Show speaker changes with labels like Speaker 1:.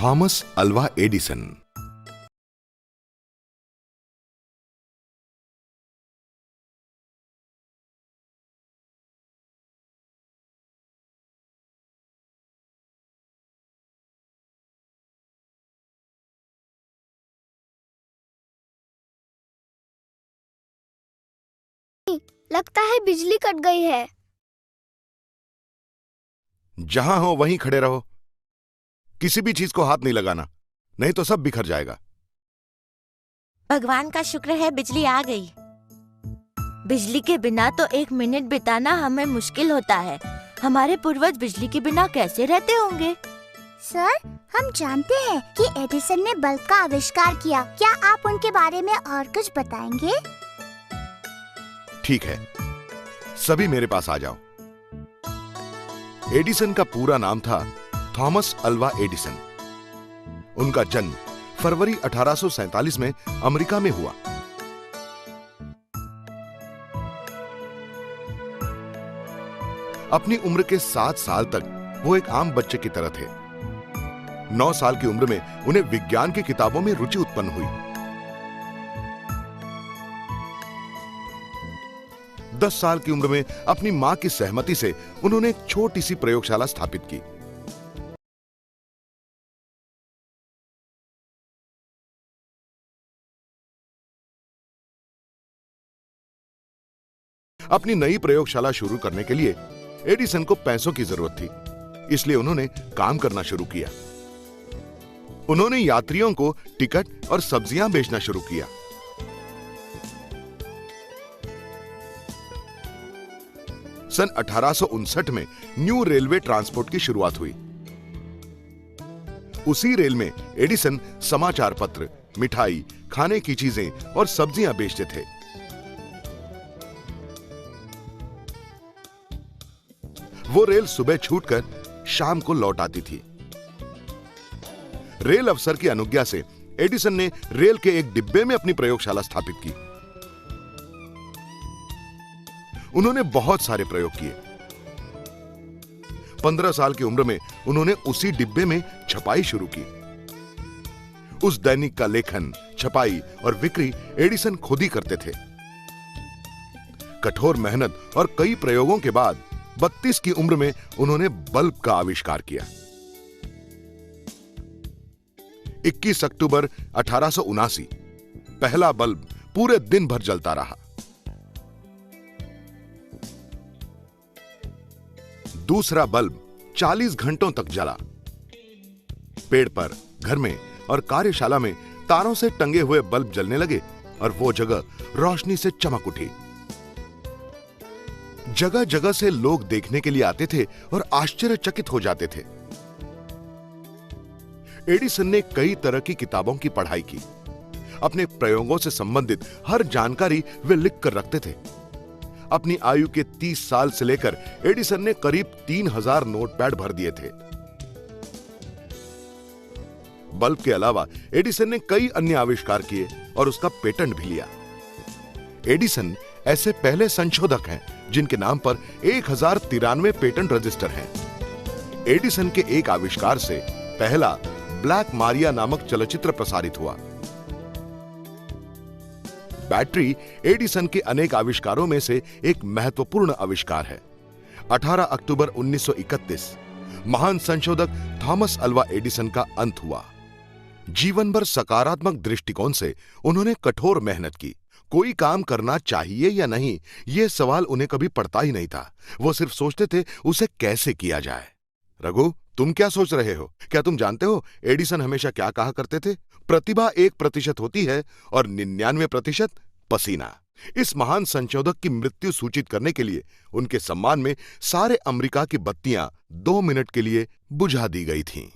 Speaker 1: Thomas Alva Edison.
Speaker 2: लगता है बिजली कट गई है।
Speaker 1: जहां हो वहीं खड़े रहो, किसी भी चीज को हाथ नहीं लगाना, नहीं तो सब बिखर जाएगा।
Speaker 3: भगवान का शुक्र है बिजली आ गई। बिजली के बिना तो एक मिनट बिताना हमें मुश्किल होता है। हमारे पूर्वज बिजली के बिना कैसे रहते होंगे?
Speaker 2: सर, हम जानते हैं कि एडिसन ने बल्ब का आविष्कार किया। क्या आप उनके बारे में और कुछ बताएंगे?
Speaker 1: ठीक है, सभी मेरे पास आ जाओ। एडिसन का पूरा नाम था थॉमस अल्वा एडिसन। उनका जन्म फरवरी 1847 में अमेरिका में हुआ। अपनी उम्र के 7 साल तक वो एक आम बच्चे की तरह थे। 9 साल की उम्र में उन्हें विज्ञान की किताबों में रुचि उत्पन्न हुई। 10 साल की उम्र में अपनी मां की सहमति से उन्होंने एक छोटी सी प्रयोगशाला स्थापित की। अपनी नई प्रयोगशाला शुरू करने के लिए एडिसन को पैसों की जरूरत थी, इसलिए उन्होंने काम करना शुरू किया। उन्होंने यात्रियों को टिकट और सब्जियां बेचना शुरू किया। सन 1859 में न्यू रेलवे ट्रांसपोर्ट की शुरुआत हुई। उसी रेल में एडिसन समाचार पत्र, मिठाई, खाने की चीजें और सब्जियां बेचते थे। वो रेल सुबह छूटकर शाम को लौट आती थी। रेल अफसर की अनुज्ञा से एडिसन ने रेल के एक डिब्बे में अपनी प्रयोगशाला स्थापित की। उन्होंने बहुत सारे प्रयोग किए। 15 साल की उम्र में उन्होंने उसी डिब्बे में छपाई शुरू की। उस दैनिक का लेखन, छपाई और बिक्री एडिसन खुद ही करते थे। कठोर मेहनत और कई प्रयोगों के बाद 32 की उम्र में उन्होंने बल्ब का आविष्कार किया। 21 अक्टूबर 1879 पहला बल्ब पूरे दिन भर जलता रहा। दूसरा बल्ब 40 घंटों तक जला। पेड़ पर, घर में और कार्यशाला में तारों से टंगे हुए बल्ब जलने लगे और वो जगह रोशनी से चमक उठी। जगह जगह से लोग देखने के लिए आते थे और आश्चर्यचकित हो जाते थे। एडिसन ने कई तरह की किताबों की पढ़ाई की। अपने प्रयोगों से संबंधित हर जानकारी वे लिख कर रखते थे। अपनी आयु के 30 साल से लेकर एडिसन ने करीब 3000 नोटपैड भर दिए थे। बल्ब के अलावा एडिसन ने कई अन्य आविष्कार किए और उसका पेटेंट भी लिया। एडिसन ऐसे पहले संशोधक हैं जिनके नाम पर 1093 पेटेंट रजिस्टर हैं। एडिसन के एक आविष्कार से पहला ब्लैक मारिया नामक चलचित्र प्रसारित हुआ। बैटरी एडिसन के अनेक आविष्कारों में से एक महत्वपूर्ण आविष्कार है। 18 अक्टूबर 1931 महान संशोधक थॉमस अल्वा एडिसन का अंत हुआ। जीवन भर सकारात्मक दृष्टिकोण से उन्होंने कठोर मेहनत की। कोई काम करना चाहिए या नहीं, यह सवाल उन्हें कभी पड़ता ही नहीं था। वो सिर्फ सोचते थे उसे कैसे किया जाए। रघु, तुम क्या सोच रहे हो? क्या तुम जानते हो एडिसन हमेशा क्या कहा करते थे? प्रतिभा 1% होती है और 99% पसीना। इस महान संशोधक की मृत्यु सूचित करने के लिए उनके सम्मान में सारे अमेरिका की बत्तियां 2 मिनट के लिए बुझा दी गई थीं।